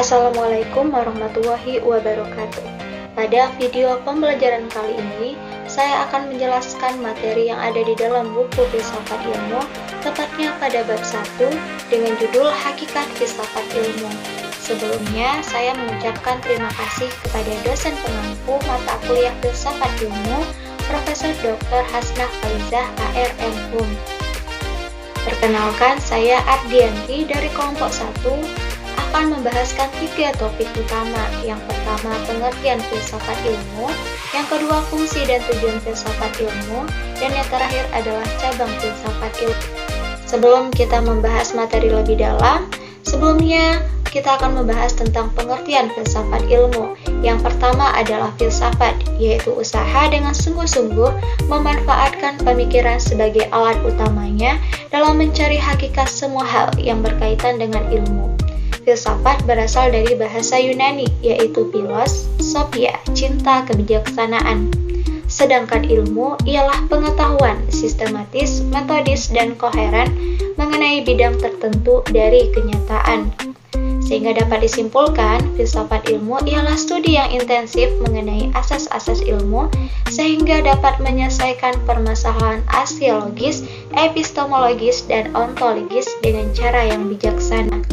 Assalamualaikum warahmatullahi wabarakatuh. Pada video pembelajaran kali ini, saya akan menjelaskan materi yang ada di dalam buku Filsafat Ilmu, tepatnya pada bab 1 dengan judul Hakikat Filsafat Ilmu. Sebelumnya, saya mengucapkan terima kasih kepada dosen pengampu mata kuliah Filsafat Ilmu, Profesor Dr. Hasnah Faizah, ARM. Perkenalkan, saya Ardianti dari kelompok 1 akan membahaskan 3 topik utama. Yang pertama, pengertian filsafat ilmu, yang kedua, fungsi dan tujuan filsafat ilmu, dan yang terakhir adalah cabang filsafat ilmu. Sebelum kita membahas materi lebih dalam, sebelumnya kita akan membahas tentang pengertian filsafat ilmu. Yang pertama adalah filsafat, yaitu usaha dengan sungguh-sungguh memanfaatkan pemikiran sebagai alat utamanya dalam mencari hakikat semua hal yang berkaitan dengan ilmu. Filsafat berasal dari bahasa Yunani, yaitu philos, sophia, cinta kebijaksanaan. Sedangkan ilmu ialah pengetahuan sistematis, metodis, dan koheren mengenai bidang tertentu dari kenyataan. Sehingga dapat disimpulkan, filsafat ilmu ialah studi yang intensif mengenai asas-asas ilmu, sehingga dapat menyelesaikan permasalahan aksiologis, epistemologis, dan ontologis dengan cara yang bijaksana.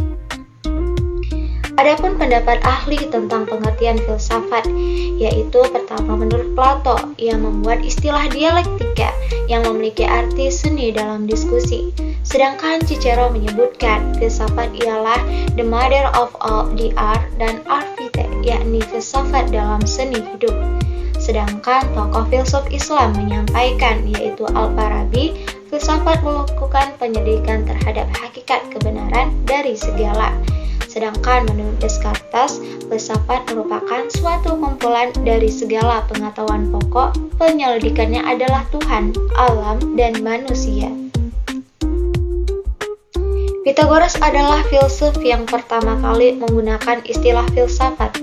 Adapun pendapat ahli tentang pengertian filsafat, yaitu pertama menurut Plato, yang membuat istilah dialektika yang memiliki arti seni dalam diskusi. Sedangkan Cicero menyebutkan filsafat ialah the mother of all the art dan artite, yakni filsafat dalam seni hidup. Sedangkan tokoh filsuf Islam menyampaikan, yaitu Al-Farabi, filsafat melakukan penyelidikan terhadap hakikat kebenaran dari segala. Sedangkan menurut Descartes, filsafat merupakan suatu kumpulan dari segala pengetahuan pokok, penyelidikannya adalah Tuhan, alam, dan manusia. Pythagoras adalah filsuf yang pertama kali menggunakan istilah filsafat.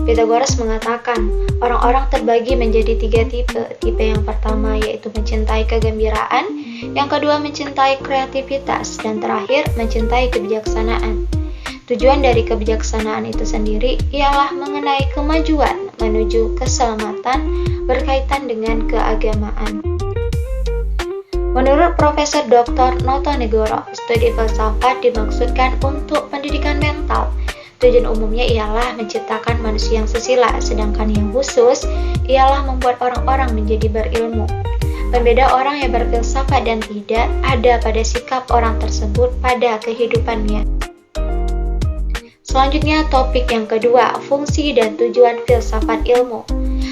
Pythagoras mengatakan, orang-orang terbagi menjadi 3 tipe. Tipe yang pertama yaitu mencintai kegembiraan, yang kedua mencintai kreativitas, dan terakhir mencintai kebijaksanaan. Tujuan dari kebijaksanaan itu sendiri ialah mengenai kemajuan menuju keselamatan berkaitan dengan keagamaan. Menurut Profesor Dr. Notonegoro, studi filsafat dimaksudkan untuk pendidikan mental. Tujuan umumnya ialah menciptakan manusia yang sesila, sedangkan yang khusus ialah membuat orang-orang menjadi berilmu. Pembeda orang yang berfilsafat dan tidak ada pada sikap orang tersebut pada kehidupannya. Selanjutnya, topik yang kedua, fungsi dan tujuan filsafat ilmu.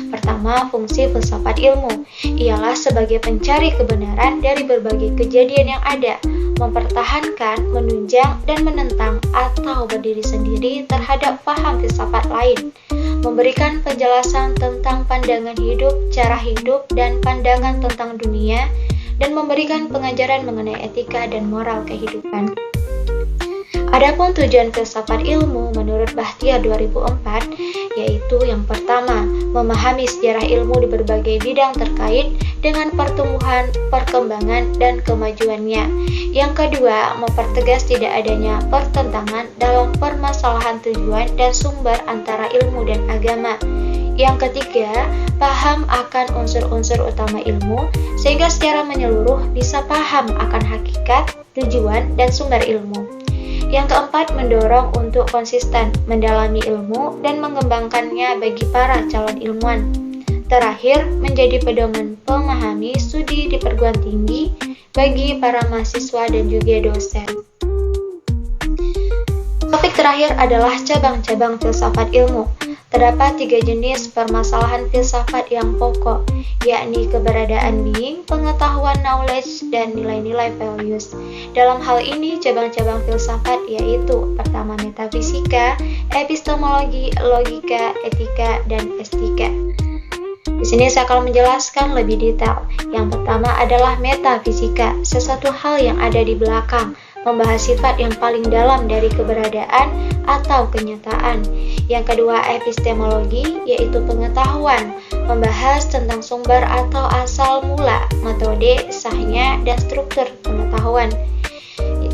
Pertama, fungsi filsafat ilmu ialah sebagai pencari kebenaran dari berbagai kejadian yang ada, mempertahankan, menunjang, dan menentang atau berdiri sendiri terhadap paham filsafat lain, memberikan penjelasan tentang pandangan hidup, cara hidup, dan pandangan tentang dunia, dan memberikan pengajaran mengenai etika dan moral kehidupan. Adapun tujuan filsafat ilmu menurut Bahtiar 2004, yaitu yang pertama, memahami sejarah ilmu di berbagai bidang terkait dengan pertumbuhan, perkembangan, dan kemajuannya. Yang kedua, mempertegas tidak adanya pertentangan dalam permasalahan tujuan dan sumber antara ilmu dan agama. Yang ketiga, paham akan unsur-unsur utama ilmu, sehingga secara menyeluruh bisa paham akan hakikat, tujuan, dan sumber ilmu. Yang keempat, mendorong untuk konsisten mendalami ilmu dan mengembangkannya bagi para calon ilmuwan. Terakhir, menjadi pedoman memahami studi di perguruan tinggi bagi para mahasiswa dan juga dosen. Topik terakhir adalah cabang-cabang filsafat ilmu. Terdapat 3 jenis permasalahan filsafat yang pokok, yakni keberadaan being, pengetahuan knowledge, dan nilai-nilai values. Dalam hal ini, cabang-cabang filsafat yaitu pertama metafisika, epistemologi, logika, etika, dan estika. Di sini saya akan menjelaskan lebih detail. Yang pertama adalah metafisika, sesuatu hal yang ada di belakang, membahas sifat yang paling dalam dari keberadaan atau kenyataan. Yang kedua, epistemologi, yaitu pengetahuan, membahas tentang sumber atau asal mula, metode, sahnya, dan struktur pengetahuan.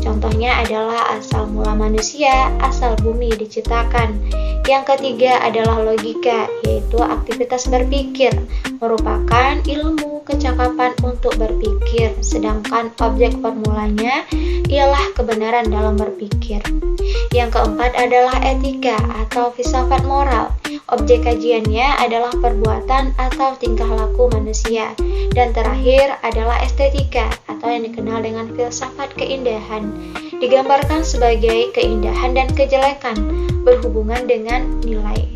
Contohnya adalah asal mula manusia, asal bumi diciptakan. Yang ketiga adalah logika, yaitu aktivitas berpikir, merupakan ilmu kecakapan untuk berpikir, sedangkan objek formulanya ialah kebenaran dalam berpikir. Yang keempat adalah etika atau filsafat moral. Objek kajiannya adalah perbuatan atau tingkah laku manusia. Dan terakhir adalah estetika atau yang dikenal dengan filsafat keindahan. Digambarkan sebagai keindahan dan kejelekan berhubungan dengan nilai.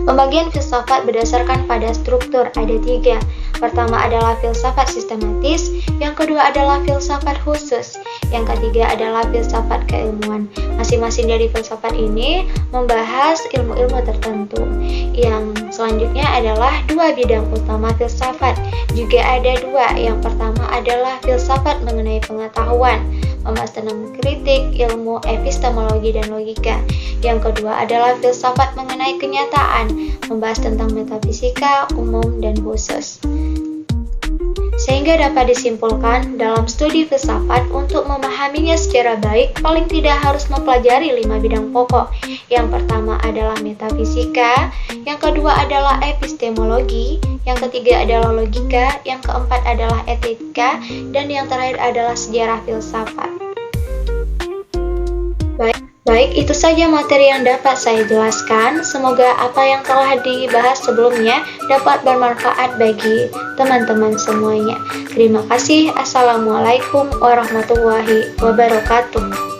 Pembagian filsafat berdasarkan pada struktur ada 3. Pertama adalah filsafat sistematis, yang kedua adalah filsafat khusus, yang ketiga adalah filsafat keilmuan. Masing-masing dari filsafat ini membahas ilmu-ilmu tertentu. Yang selanjutnya adalah 2 bidang utama filsafat. Juga ada 2. Yang pertama adalah filsafat mengenai pengetahuan, membahas tentang kritik, ilmu, epistemologi, dan logika. Yang kedua adalah filsafat mengenai kenyataan, membahas tentang metafisika, umum, dan khusus. Sehingga dapat disimpulkan, dalam studi filsafat untuk memahaminya secara baik, paling tidak harus mempelajari 5 bidang pokok. Yang pertama adalah metafisika, yang kedua adalah epistemologi, yang ketiga adalah logika, yang keempat adalah etika, dan yang terakhir adalah sejarah filsafat. Baik, itu saja materi yang dapat saya jelaskan. Semoga apa yang telah dibahas sebelumnya dapat bermanfaat bagi teman-teman semuanya. Terima kasih. Assalamualaikum warahmatullahi wabarakatuh.